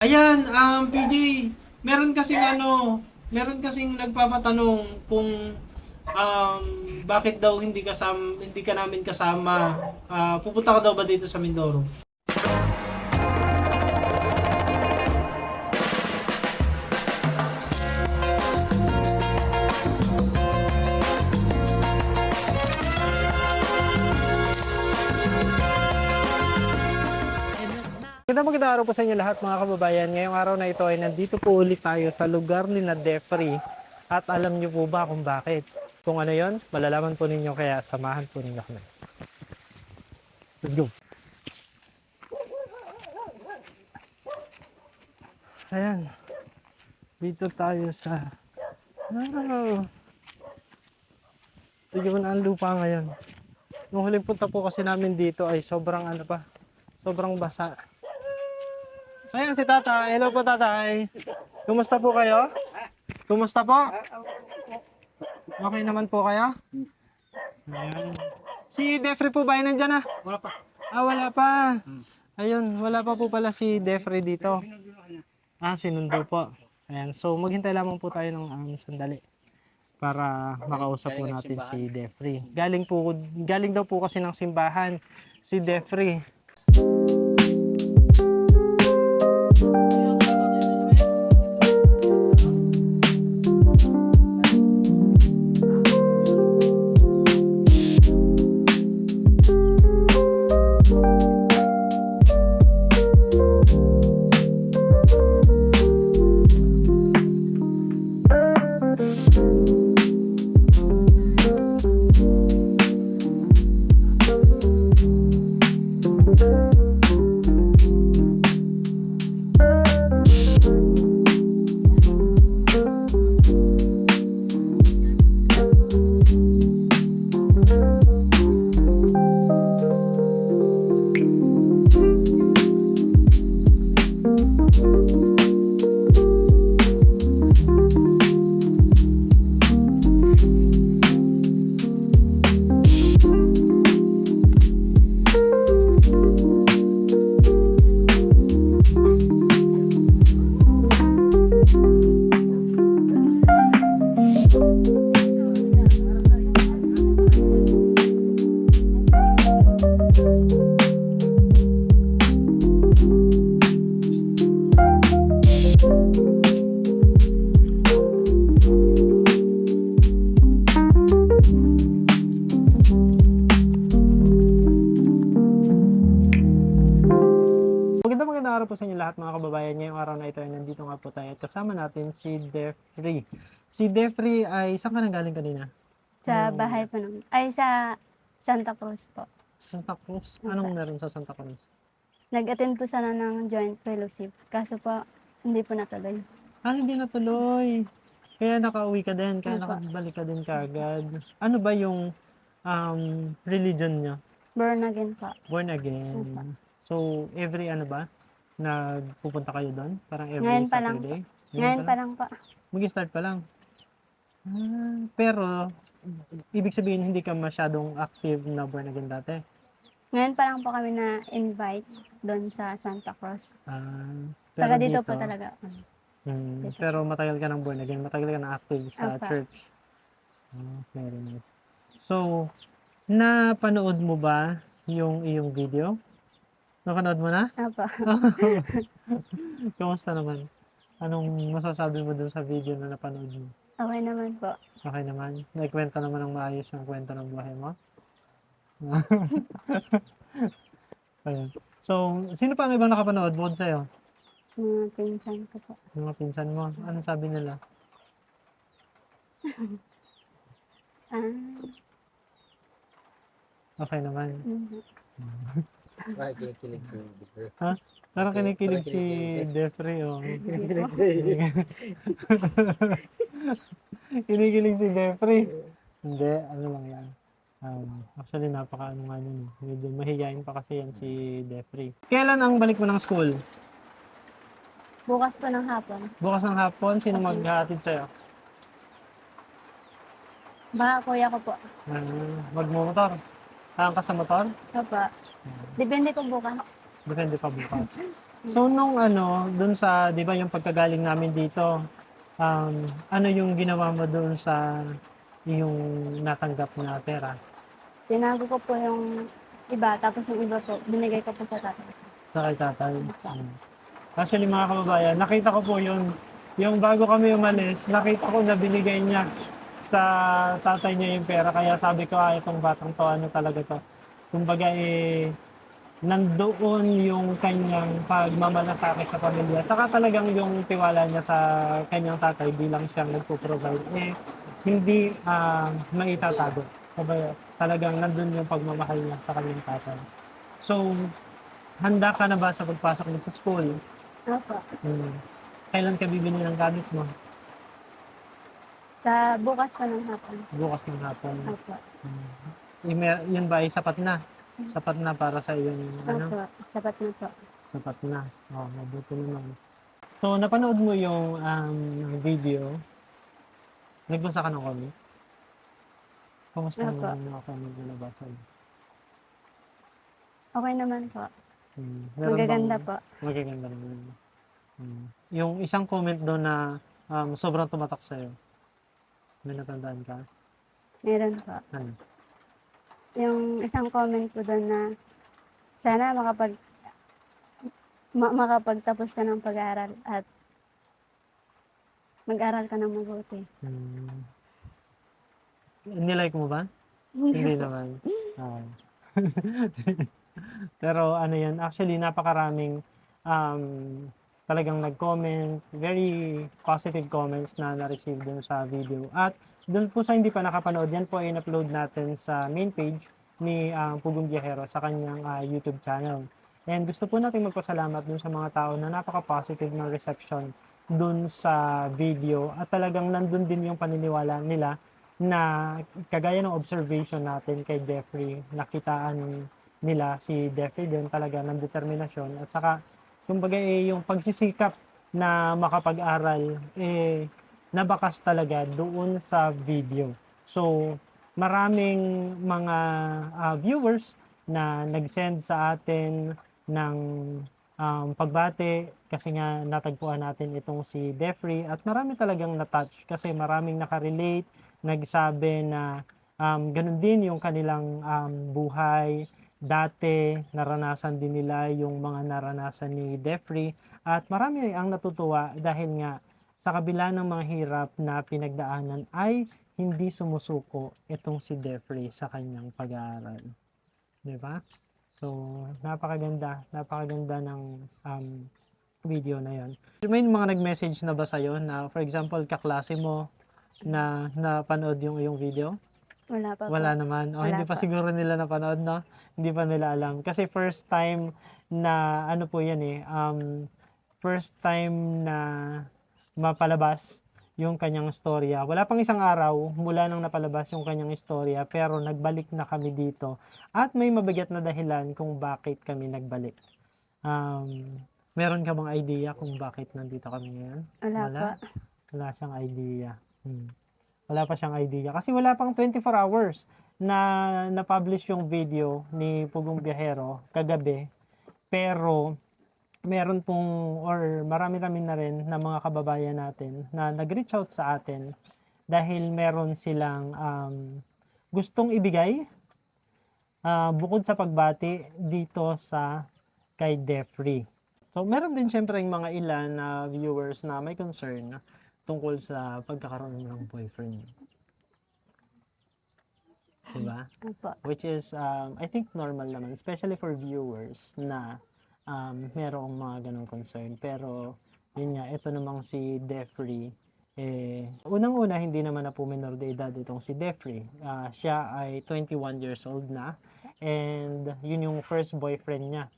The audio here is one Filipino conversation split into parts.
Ayan, PJ, meron kasing meron kasing nagpapatanong kung bakit daw hindi ka namin kasama. Pupunta ka daw ba dito sa Mindoro? Magandang araw po sa inyo lahat mga kababayan. Ngayong araw na ito ay nandito po ulit tayo sa lugar ni na Defree. At alam niyo po ba kung bakit? Kung ano yon, malalaman po ninyo kaya samahan po ninyo kami. Let's go! Ayan. Dito tayo sa... Tignan mo na ang lupa ngayon. Nung huling punta po kasi namin dito ay sobrang sobrang basa. Ayan si tatay. Hello po tatay. Kumusta po kayo? Kumusta po? Okay naman po kayo? Ayan. Si Defree po ba ay nandyan na? Wala pa. Wala pa. Ayun, wala pa po pala si Defree dito. Sinundo po. Ayan, so maghintay lamang po tayo ng sandali para makausap po natin si Defree. Galing daw po kasi ng simbahan si Defree. Magandang araw po sa inyo lahat mga kababayan. Ngayong araw na ito ay nandito nga po tayo at kasama natin si Defree. Si Defree ay saan ka nanggaling kanina? Sa bahay po naman. Ay, sa Santa Cruz po. Santa Cruz? Anong meron sa Santa Cruz? Nag-attend po sana ng joint fellowship. Kaso po, hindi po natuloy. Hindi natuloy. Kaya nakauwi ka din, kaya Opo. nakabalik ka din kaagad. Ano ba yung religion niya? Born again po. Born again. Opo. So, every nagpupunta kayo doon? Parang every Ngayon pa lang Saturday? Ngayon pa lang po. Mag-start pa lang. Pero, ibig sabihin hindi ka masyadong active na born again dati. Ngayon pa lang po kami na-invite doon sa Santa Cruz. Pero Taga dito po talaga. Dito. Pero matagal ka ng born again, matagal ka na active sa Opo. church. Very nice. So, napanood mo ba yung iyong video? Napanood mo na? Opo. Kamusta naman? Anong masasabi mo dun sa video na napanood mo? Okay naman po. Okay naman? Naikwento naman ng maayos yung kwento ng buhay mo? Ayun. So, sino pa ang ibang nakapanood bukod sa'yo? Mga pinsan ko po. Yung mga pinsan mo? Anong sabi nila? Ah, Okay naman. Ay, kinikilig si Defree. Parang kinikilig si Kinikilig Defree, oh. Kinikilig Kinikilig si Defree. Hindi, ano lang yan. Actually, napaka-ano nga nun. Medyo mahihayin pa kasi yan si Defree. Kailan ang balik mo ng school? bukas po ng hapon. Bukas ng hapon, sino maghahatid sa'yo? Baka kuya ko po. Magmumotor. Saan ka sa motor? Opo. Depende po bukas. Depende pa bukas. So, nung dun sa, di ba yung pagkagaling namin dito, ano yung ginawa mo dun sa yung natanggap na pera Tinago ko po yung iba, tapos yung iba po, binigay ko po sa tatay. sa kay tatay? Opo. Actually, mga kababayan, nakita ko po yun. Yung bago kami umalis, nakita ko na binigay niya sa tatay niya yung pera. Kaya sabi ko, itong batang to, ano talaga to. Kumbaga, nandoon yung kanyang pagmamalasakit sa pamilya. Saka talagang yung tiwala niya sa kanyang tatay bilang siyang nagpo-provide, hindi maitatago. Sabay, talagang nandun yung pagmamahal niya sa kanyang tatay. So, handa ka na ba sa pagpasok mo sa school? Opo. Hmm. Kailan ka bibili ng gamit mo? Sa bukas pa ng hapon. Bukas ng hapon. Opo. Yun ba ay sapat na? Sapat na para sa iyong Opo. Sapat na po. sapat na. Oh, mabuti naman. So, napanood mo yung video. Nagbasa ka ng comic? Kamusta Opo. naman yung comic na nabasa mo? Okay naman po. Meron Magaganda bang- po. Magaganda naman. Yung isang comment doon na sobrang tumatak sa'yo. May natandaan ka? Meron po. Ano? Yung isang comment po doon na sana makapagtapos ka ng pag-aaral at mag-aral ka ng mabuti. Nilike mo ba? Hindi naman. Ah. Pero ano yan, actually napakaraming um, talagang nag-comment, very positive comments na na-receive dun sa video. At dun po sa hindi pa nakapanood, yan po ay in-upload natin sa main page ni Pugong Biyahero sa kanyang YouTube channel. And gusto po natin magpasalamat dun sa mga tao na napaka-positive ng reception dun sa video at talagang nandun din yung paniniwala nila na kagaya ng observation natin kay Jeffrey, nakitaan nila si Jeffrey din talaga ng determinasyon at saka kumbaga yung pagsisikap na makapag-aral nabakas talaga doon sa video. So maraming mga viewers na nag-send sa atin ng pagbate kasi nga natagpuan natin itong si Jeffrey at marami talagang na-touch kasi maraming nakarelate, nagsabi na ganun din yung kanilang buhay dati, naranasan din nila yung mga naranasan ni Jeffrey at marami ang natutuwa dahil nga sa kabila ng mga hirap na pinagdaanan ay hindi sumusuko itong si Jeffrey sa kanyang pag-aaral. Di ba? So, napakaganda ng video na yon. May mga nag-message na ba sa'yo na for example kaklase mo na napanood yung iyong video? Wala pa po. Wala naman. O, Wala hindi pa pa. siguro nila napanood, no? Hindi pa nila alam. Kasi first time na, ano po yan first time na mapalabas yung kanyang istorya. Wala pang isang araw mula nang napalabas yung kanyang istorya, pero nagbalik na kami dito. At may mabigat na dahilan kung bakit kami nagbalik. Meron ka bang idea kung bakit nandito kami ngayon? Wala pa. Wala siyang idea. Wala pa siyang idea. Kasi wala pang 24 hours na na-publish yung video ni Pugong Biyahero kagabi. Pero meron pong or marami-rami na rin na mga kababayan natin na nag-reach out sa atin dahil meron silang gustong ibigay bukod sa pagbati dito sa kay Jeffrey. So meron din syempre yung mga ilan na viewers na may concern tungkol sa pagkakaroon ng boyfriend. Diba? Opo. Which is, I think normal naman, especially for viewers na merong mga ganong concern. Pero, yun nga, ito namang si Jeffrey, unang-una, hindi naman na po minor de edad itong si Jeffrey. Siya ay 21 years old na, and yun yung first boyfriend niya.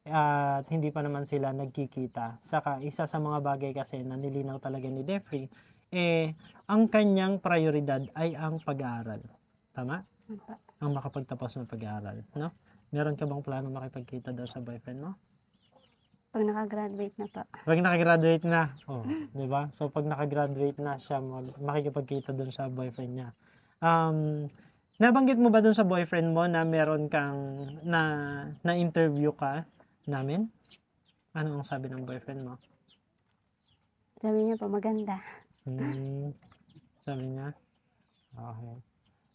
At hindi pa naman sila nagkikita. Saka isa sa mga bagay kasi na nilinaw talaga ni Jeffrey, ang kanyang prioridad ay ang pag-aaral. Tama? Opo. Ang makapagtapos ng pag-aaral, no? Meron ka bang plano makipagkita daw sa boyfriend mo? Pag nakagraduate na po. Pag nakagraduate na, di ba? So pag nakagraduate na siya, makikipagkita doon sa boyfriend niya. Nabanggit mo ba doon sa boyfriend mo na meron kang na interview ka namin? Ano ang sabi ng boyfriend mo? Sabi niya po, maganda. Hmm, sabi niya? Okay.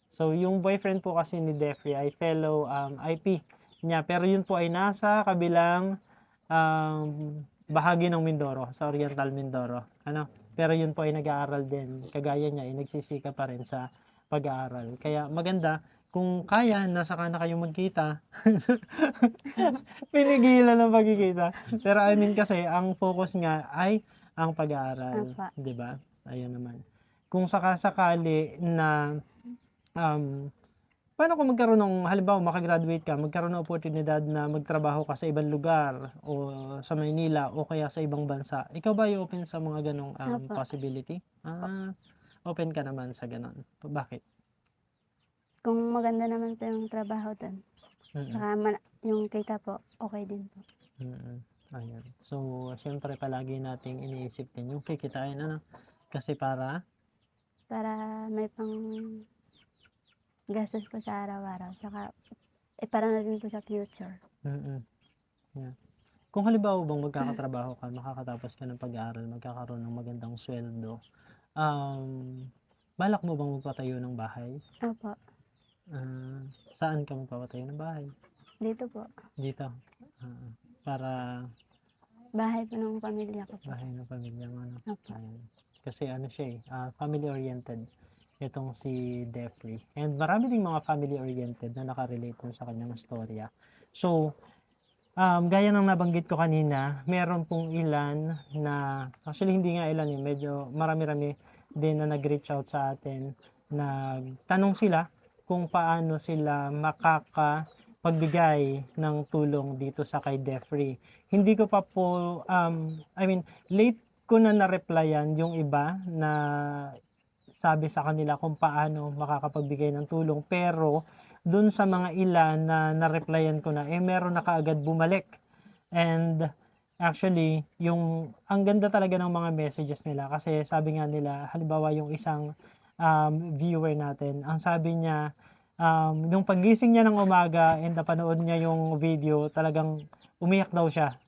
So, yung boyfriend po kasi ni Defrey ay fellow IP niya. Pero yun po ay nasa kabilang bahagi ng Mindoro, sa Oriental Mindoro. Ano? Pero yun po ay nag-aaral din. Kagaya niya, ay nagsisika pa rin sa pag-aaral. Kaya maganda, kung kaya, nasa ka na kayo magkita. Pinigilan ng pagkikita. Pero I mean kasi, ang focus nga ay ang pag-aaral. Apa. 'Di ba? Ayun naman. Kung sakasakali na paano kung magkaroon ng, halimbawa makagraduate ka, magkaroon ng oportunidad na magtrabaho ka sa ibang lugar o sa Maynila o kaya sa ibang bansa, ikaw ba ay open sa mga ganong Apa. possibility? Open ka naman sa ganon. Bakit? Kung maganda naman po yung trabaho doon. Mm-mm. Saka yung kita po, okay din po. Mm. Ayan. So, syempre palagi nating iniisip din yung kikitain, ano? Kasi para, Para may pang gastos po sa araw-araw. Saka, para na rin po sa future. yeah. Kung halimbawa bang magkakatrabaho ka, makakatapos ka ng pag-aaral, magkakaroon ng magandang sweldo, balak mo bang magpatayo ng bahay? Opo. Saan ka magpapatayo ng bahay? Dito po. Dito. Para Bahay po ng pamilya ko po. bahay ng pamilya mo, ano? Opo. Ayan. Kasi ano siya family-oriented. Itong si Defrey. And marami ding mga family-oriented na nakarelate dun sa kanyang storya. So, gaya ng nabanggit ko kanina, meron pong ilan na, actually hindi nga ilan medyo marami-rami din na nag-reach out sa atin. Nagtanong sila kung paano sila makakapagbigay ng tulong dito sa kay Defrey. Hindi ko pa po, late ko na na-replyan yung iba na sabi sa kanila kung paano makakapagbigay ng tulong. Pero, dun sa mga ilan na na-replyan ko na, meron na kaagad bumalik. And, actually, ang ganda talaga ng mga messages nila. Kasi sabi nga nila, halimbawa yung isang viewer natin, ang sabi niya, nung pagising niya ng umaga and napanood niya yung video, talagang umiyak daw siya.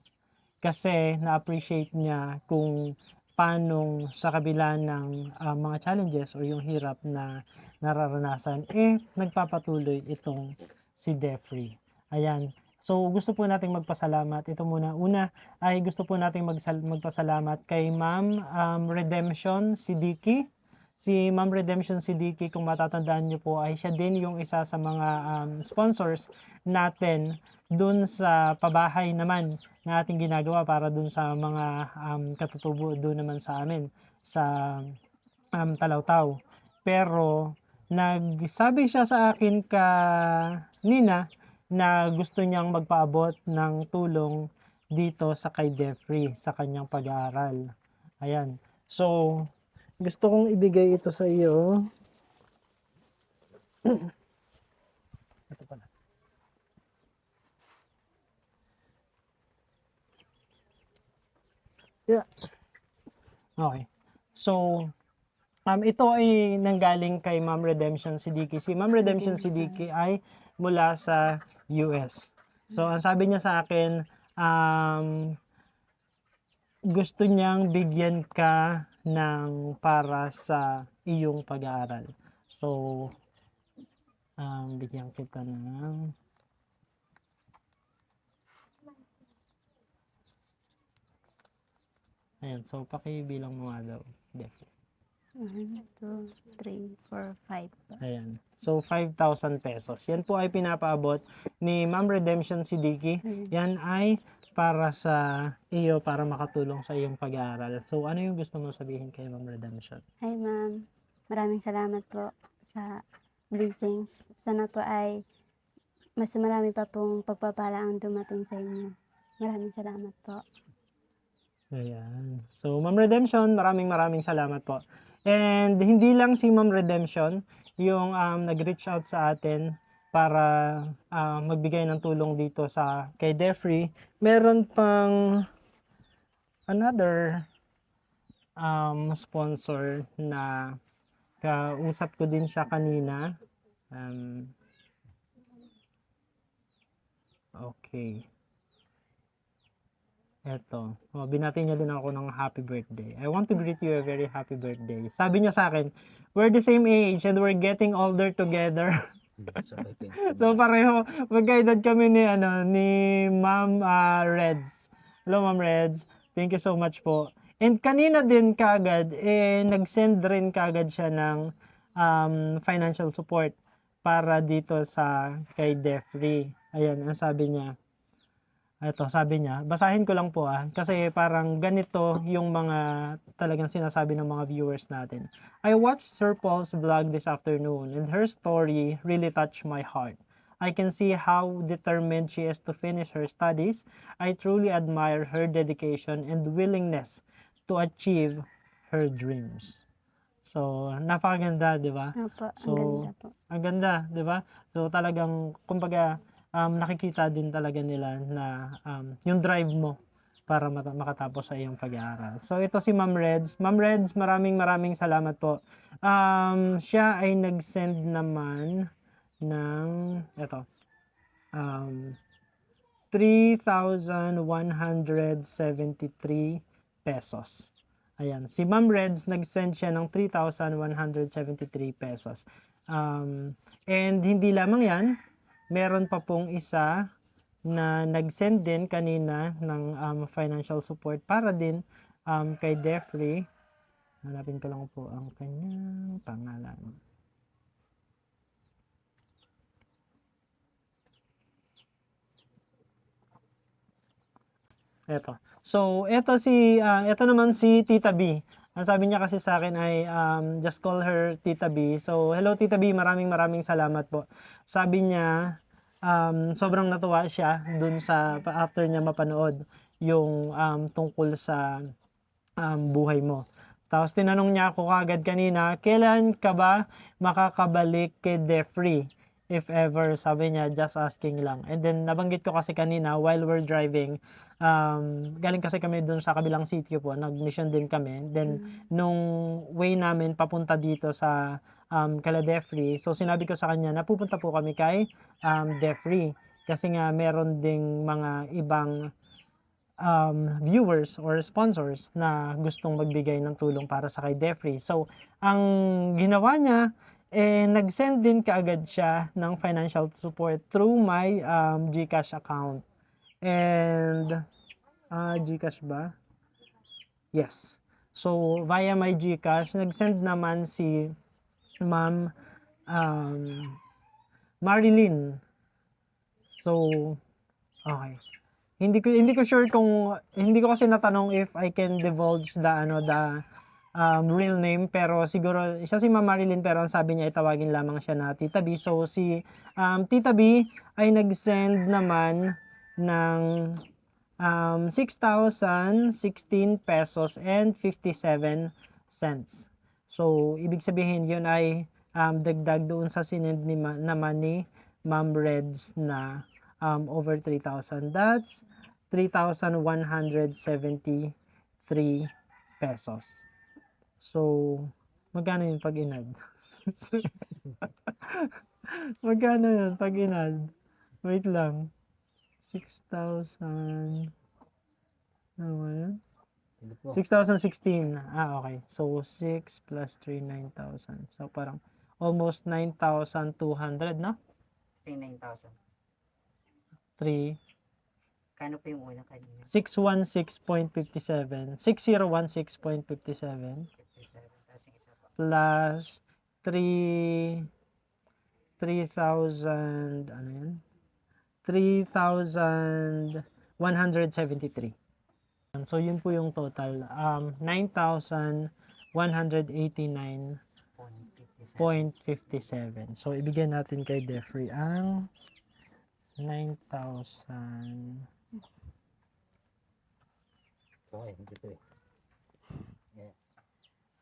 Kasi na-appreciate niya kung paano sa kabila ng mga challenges o yung hirap na nararanasan, nagpapatuloy itong si Defrey. Ayan. So, gusto po nating magpasalamat. Ito muna. Una ay gusto po nating magpasalamat kay Ma'am Redemption Siddiqui. Si Ma'am Redemption Siddiqui, kung matatandaan niyo po, ay siya din yung isa sa mga sponsors natin dun sa pabahay naman na ating ginagawa para dun sa mga katutubo doon naman sa amin sa Talawtaw. Pero nagsabi siya sa akin kanina na gusto niyang magpaabot ng tulong dito sa kay Defrey sa kanyang pag-aaral. Ayan. So, gusto kong ibigay ito sa iyo. Ito pala. Yeah. Okay. So, ito ay nanggaling kay Ma'am Redemption Siddiqui. Si Ma'am Redemption Siddiqui ay mula sa US. So, ang sabi niya sa akin, gusto niyang bigyan ka ng para sa iyong pag-aaral. So, bigyan kita ng ayan, so pakibilang mo nga daw. Definitely. 1, 2, 3, 4, 5. Ayan. So, 5,000 pesos. Yan po ay pinapaabot ni Ma'am Redemption Siddiqui. Yan ay para sa iyo, para makatulong sa iyong pag-aaral. So, ano yung gusto mo sabihin kay Ma'am Redemption? Hi ma'am, maraming salamat po sa blessings. Sana po ay mas marami pa pong pagpapala ang dumating sa inyo. Maraming salamat po. Ayan. So, Ma'am Redemption, maraming salamat po. And hindi lang si Ma'am Redemption yung nag-reach out sa atin para magbigay ng tulong dito sa kay Defrey. Meron pang another sponsor na kausap ko din siya kanina. Okay. Eto. Oh, binati niya din ako ng happy birthday. I want to greet you a very happy birthday. Sabi niya sa akin, we're the same age and we're getting older together. Sabay kayo. So pareho, magkaedad kami ni Ma'am Reds. Hello Ma'am Reds. Thank you so much po. And kanina din kagad, nag-send rin kagad siya ng financial support para dito sa kay Defree. Ayan, ang sabi niya. Ito, sabi niya, basahin ko lang po kasi parang ganito yung mga talagang sinasabi ng mga viewers natin. I watched Sir Paul's vlog this afternoon and her story really touched my heart. I can see how determined she is to finish her studies. I truly admire her dedication and willingness to achieve her dreams. So, napakaganda, di ba? Opo, ang So, ganda po. ang ganda, di ba? So, talagang, kumbaga, nakikita din talaga nila na yung drive mo para makatapos sa iyong pag-aaral. So, ito si Ma'am Reds. Ma'am Reds, maraming salamat po. Siya ay nag-send naman ng, ito, 3,173 pesos. Ayan. Si Ma'am Reds, nag-send siya ng 3,173 pesos. And hindi lamang yan, meron pa pong isa na nag-send din kanina ng financial support para din kay Defree. Hanapin ko lang po ang kanyang pangalan. Eto. So, eto naman si Tita B. Ang sabi niya kasi sa akin ay just call her Tita B. So, hello Tita B, maraming salamat po. Sabi niya, sobrang natuwa siya dun sa after niya mapanood yung tungkol sa buhay mo. Tapos tinanong niya ako kagad kanina, kailan ka ba makakabalik kay Defree? If ever, sabi niya, just asking lang. And then, nabanggit ko kasi kanina, while we're driving, galing kasi kami dun sa kabilang sitio po, nag-mission din kami. Then, nung way namin papunta dito sa kala Defree, so sinabi ko sa kanya, napupunta po kami kay Defree. Kasi nga, meron ding mga ibang viewers or sponsors na gustong magbigay ng tulong para sa kay Defree. So, ang ginawa niya, nag-send din kaagad siya ng financial support through my GCash account. And, GCash ba? Yes. So, via my GCash, nag-send naman si Ma'am Marilyn. So, okay. Hindi ko sure kung hindi ko kasi natanong if I can divulge the real name, pero siguro siya si Ma'am Marilyn, pero ang sabi niya itawagin lamang siya na Tita B. So si Tita B ay nag-send naman ng 6,016 pesos and 57 cents. So ibig sabihin yun ay dagdag doon sa sinend naman ni Ma'am Reds na over 3,000. That's 3,173 pesos. So, magkano yun pag inad? Magkano yun pag inad? Wait lang. 6,000. Ano ba yun? 6,016. Okay. So, 6 plus 3, 9,000. So, parang almost 9,200, no? 9,000. 3. Kano pa yung una kanina? 616.57. 6016.57. 57. Tapos yung isa pa. Plus 3,000, ano yan? 3,173. So, yun po yung total. 9,189.57. So, ibigyan natin kay Defree ang 9,000. Okay, hindi ko eh. Yes.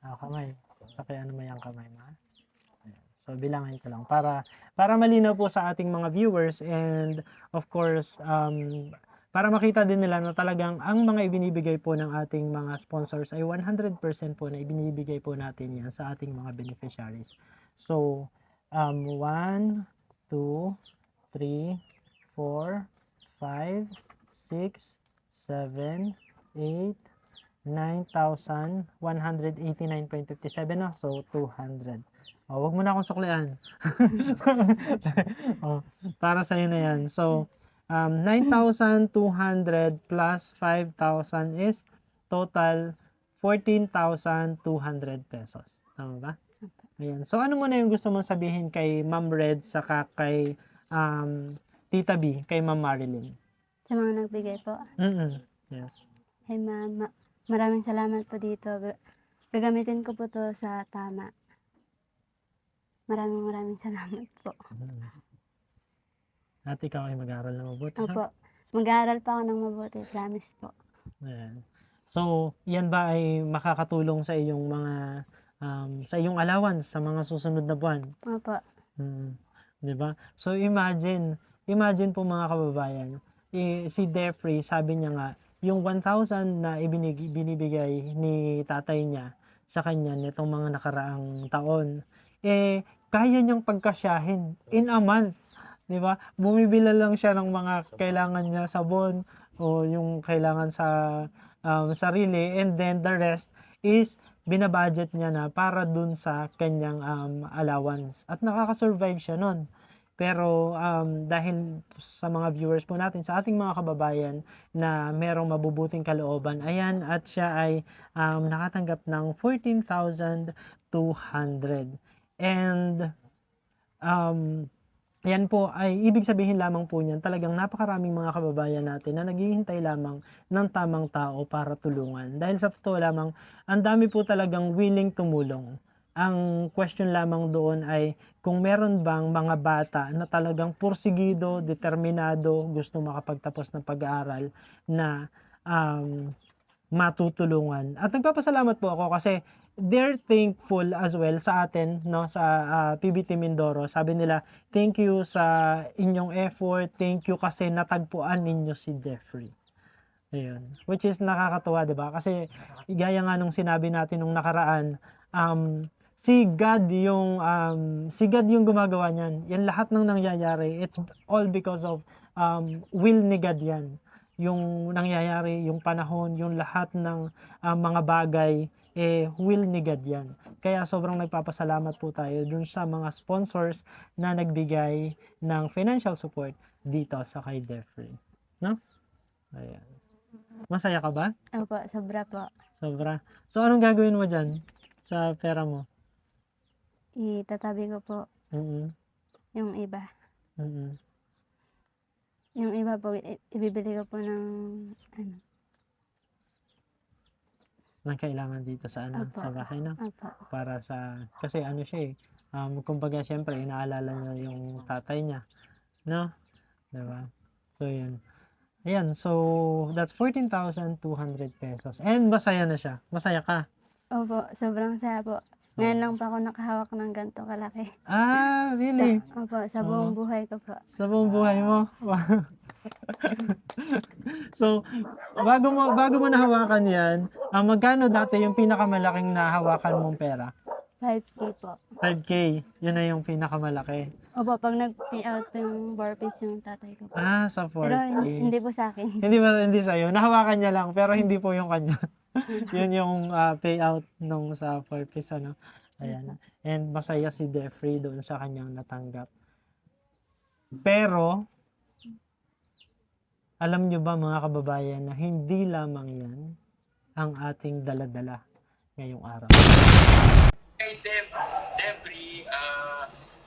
Kamay. Ano mo yung kamay mo? Ayan. So, bilangin ko lang para malinaw po sa ating mga viewers, and of course, para makita din nila na talagang ang mga ibinibigay po ng ating mga sponsors ay 100% po na ibinibigay po natin yan sa ating mga beneficiaries. So, 1, 2, 3, 4, 5, 6, 7, 8, 9,189.57 na. So, 200. O, wag mo na akong suklian. O, para sa'yo na yan. So, 9,200 plus 5,000 is total 14,200 pesos. Tama ba? Ayan. So, ano muna yung gusto mong sabihin kay Ma'am Red saka kay Tita B, kay Ma'am Marilyn? Sa mga nagbigay po. Yes. Hey ma'am, maraming salamat po dito. Gagamitin ko po to sa tama. Maraming salamat po. At ikaw ay mag-aaral na mabuti. ha? Opo, mag-aaral pa ako ng mabuti, promise po. Ayan. So, yan ba ay makakatulong sa iyong mga sa iyong allowance sa mga susunod na buwan? Opo, 'Di ba? So imagine po mga kababayan, si Jeffrey sabi niya nga, yung 1,000 na binibigay ni tatay niya sa kanya nitong mga nakaraang taon, kaya niyang pagkasyahin in a month. 'Di ba? Bumibili lang siya ng mga kailangan niya, sabon o yung kailangan sa sarili, and then the rest is binabudget niya na para dun sa kanyang allowance. At nakaka-survive siya nun. Pero dahil sa mga viewers po natin, sa ating mga kababayan na merong mabubuting kalooban, ayan, at siya ay nakatanggap ng 14,200. And yan po ay ibig sabihin lamang po niyan, talagang napakaraming mga kababayan natin na naghihintay lamang ng tamang tao para tulungan. Dahil sa totoo lamang, ang dami po talagang willing tumulong. Ang question lamang doon ay kung meron bang mga bata na talagang pursigido, determinado, gusto makapagtapos ng pag-aaral na matutulungan. At nagpapasalamat po ako kasi they're thankful as well sa atin, no, sa PBT Mindoro. Sabi nila, thank you sa inyong effort, thank you kasi natagpuan ninyo si Jeffrey. Ayun. Which is nakakatuwa, 'di ba? Kasi gaya nga nung sinabi natin nung nakaraan, si God yung gumagawa niyan. Yan lahat ng nangyayari, it's all because of will ni God yan. Yung nangyayari, yung panahon, yung lahat ng mga bagay, will ni God yan. Kaya sobrang nagpapasalamat po tayo dun sa mga sponsors na nagbigay ng financial support dito sa kay Jeffrey. No? Ayan. Masaya ka ba? opo, sobra po. Sobra. So, anong gagawin mo dyan sa pera mo? Itatabi ko po Mm-mm. yung iba. Mm-mm. Yung iba po, ibibili ko po ng Nang kailangan dito sa Opo. sa bahay, no? Opo. Para sa, kasi ano siya kumbaga syempre inaalala niya yung tatay niya, no? Diba? So yun. Ayan, so that's 14,200 pesos. And masaya na siya. Masaya ka. Opo, sobrang saya po. Ngayon lang pa ako nakahawak ng ganito kalaki. Really? Opo, sa buong buhay ko po. Sa buong buhay mo? Wow. So, bago mo nahawakan yan, magkano dati yung pinakamalaking nahawakan mong pera? 5K po. 5K. Yun na yung pinakamalaki. Opo, pag nag-pay out yung 4 piece yung tatay ko po. Sa 4 Pero days. hindi po sa akin. Hindi sa'yo. Nahawakan niya lang, pero hindi po yung kanya. Yun yung payout nung sa 4 piece, ano. Ayan. And masaya si Jeffrey doon sa kanyang natanggap. Pero, alam nyo ba mga kababayan na hindi lamang yan ang ating daladala ngayong araw. Kay Debri,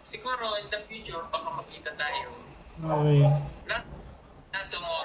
siguro in the future baka makita tayo Oy. na tomorrow